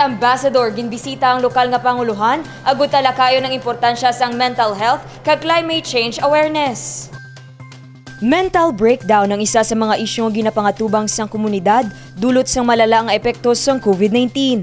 Ambassador ginbisita ang lokal nga panguluhan agud talakayon ng importansya sang mental health kag climate change awareness. Mental breakdown ang isa sa mga isyong ginapangatubang sang komunidad dulot sang malala nga epekto sang COVID-19.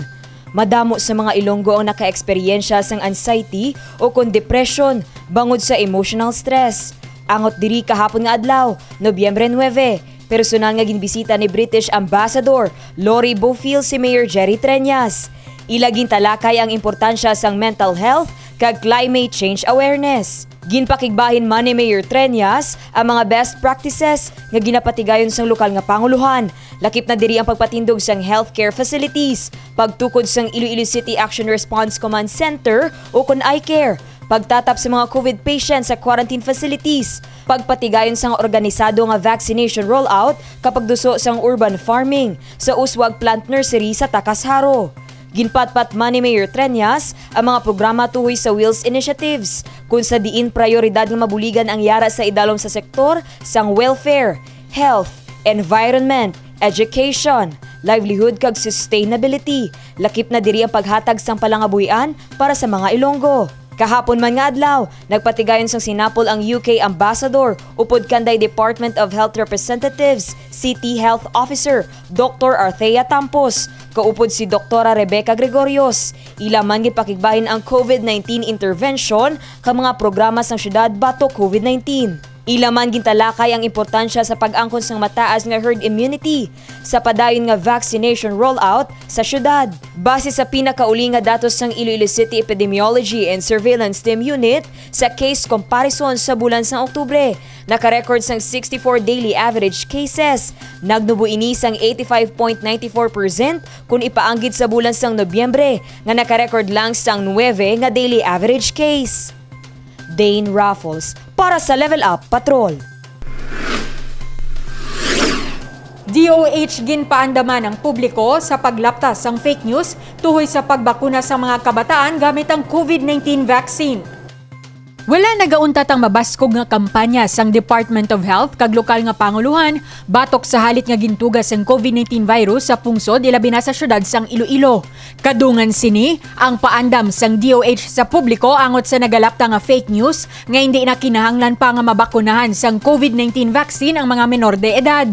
Madamo sa mga Ilonggo ang naka-eksperyensya sang anxiety o kon depression bangod sa emotional stress. Angot diri kahapon nga adlaw, Nobyembre 9, personal nga ginbisita ni British Ambassador Lori Bofill si Mayor Jerry Treñas. Ilaging talakay ang importansya sang mental health kag climate change awareness. Ginpakigbahin man ni Mayor Treñas ang mga best practices nga ginapatigayon sang lokal nga panguluhan. Lakip na diri ang pagpatindog sang healthcare facilities, pagtukod sang Iloilo City Action Response Command Center o kon iCare, pagtatap sa mga COVID patients sa quarantine facilities, pagpatigayon sang organisado nga vaccination rollout kapag duso sang urban farming sa Uswag Plant Nursery sa Takasharo. Ginpatpat man ni Mayor Treñas ang mga programa tuhoy sa Wheels Initiatives kung sa diin prioridad nga mabuligan ang yara sa idalom sa sektor sang welfare, health, environment, education, livelihood kag sustainability. Lakip na diri ang paghatag sang palangabuhian para sa mga Ilonggo. Kahapon man nga adlaw, nagpatigayon sang sinapol ang UK Ambassador upod kanday Department of Health Representatives, City Health Officer, Dr. Arthea Tampos, kaupod si Dr. Rebecca Gregorios. Ila man gipakigbahin ang COVID-19 intervention ka mga programa sang syudad batok COVID-19. Ila man gintalakay ang importansya sa pag-angkon sang mataas nga herd immunity sa padayon nga vaccination rollout sa syudad. Base sa pinakauli nga datos sang Iloilo City Epidemiology and Surveillance Team Unit sa case comparison sa bulan sang Oktubre, naka-record sang 64 daily average cases. Nagnubo ini sang 85.94% kung ipaanggid sa bulan sang Nobyembre nga naka-record lang sang 9 nga daily average case. Dane Raffles para sa Level Up Patrol. DOH ginpaandaman ang publiko sa paglapta sang fake news tuhoy sa pagbakuna sa mga kabataan gamit ang COVID-19 vaccine. Wala nagauntat ang mabaskog nga kampanya sang Department of Health kag lokal nga panguluhan batok sa halit nga gintugas ang COVID-19 virus sa pungsod ilabi na sa syudad sang Iloilo. Kadungan sini ang paandam sang DOH sa publiko angot sa nagalapta nga fake news nga hindi na kinahanglan pa nga mabakunahan sang COVID-19 vaccine ang mga menor de edad.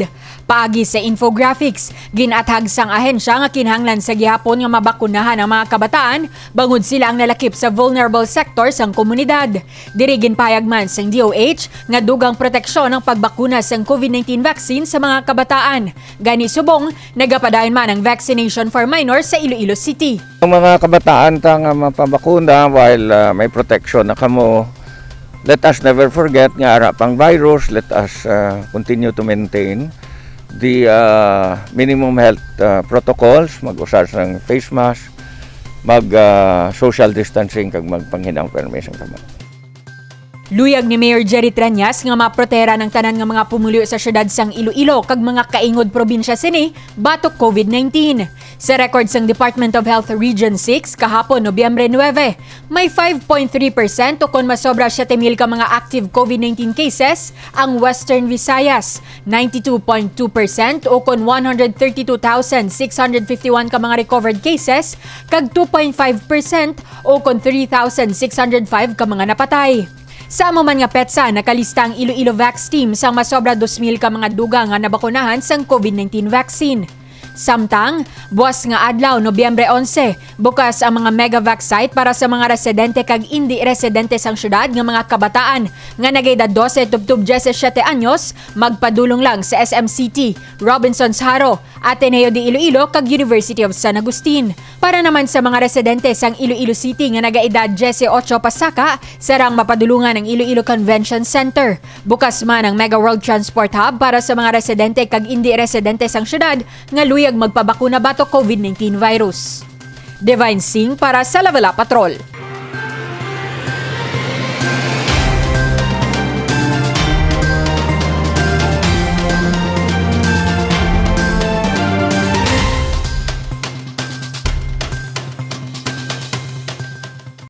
Paagi sa infographics, ginathag sang ahensya nga kinahanglan sa gihapon nga mabakunahan ang mga kabataan bangod sila ang nalakip sa vulnerable sector sang komunidad. Dirigin payagman sang DOH nga dugang proteksyon ng pagbakuna sang COVID-19 vaccine sa mga kabataan. Gani subong, nagapadayon man ang vaccination for minors sa Iloilo City. Ang mga kabataan ta nga mapabakuna while may protection na kamo, let us never forget nga ara pang virus, let us continue to maintain the minimum health protocols, mag-usar ng face mask, mag-social distancing kag magpanghinang permission kamo. Luyag ni Mayor Jerry Treñas nga maprotera ng tanan nga mga pumulyo sa syudad sang Iloilo kag mga kaingod probinsya sini batok COVID-19. Sa record sang Department of Health Region 6 kahapon Nobyembre 9, may 5.3% o kon masobra 7,000 ka mga active COVID-19 cases ang Western Visayas, 92.2% o kon 132,651 ka mga recovered cases kag 2.5% o kon 3,605 ka mga napatay. Sa amo man nga petsa, nakalista ang Iloilo Vax Team sang masobra 2,000 ka mga dugang nga nabakunahan sang COVID-19 vaccine. Samtang, buwas nga adlaw, Nobyembre 11, bukas ang mga Megavax site para sa mga residente kag hindi residente sang syudad nga mga kabataan nga nagayda 12 tubtub 17 anyos magpadulong lang sa SMCT, Robinson's Haro, Ateneo de Iloilo kag University of San Agustin. Para naman sa mga residente sang Iloilo City nga nagaedad 18 pasaka, sarang mapadulungan ang Iloilo Convention Center. Bukas man ang Mega World Transport Hub para sa mga residente kag hindi residente sang syudad nga luyag magpabakuna batok COVID-19 virus. Divine Singh para sa Level Up Patrol.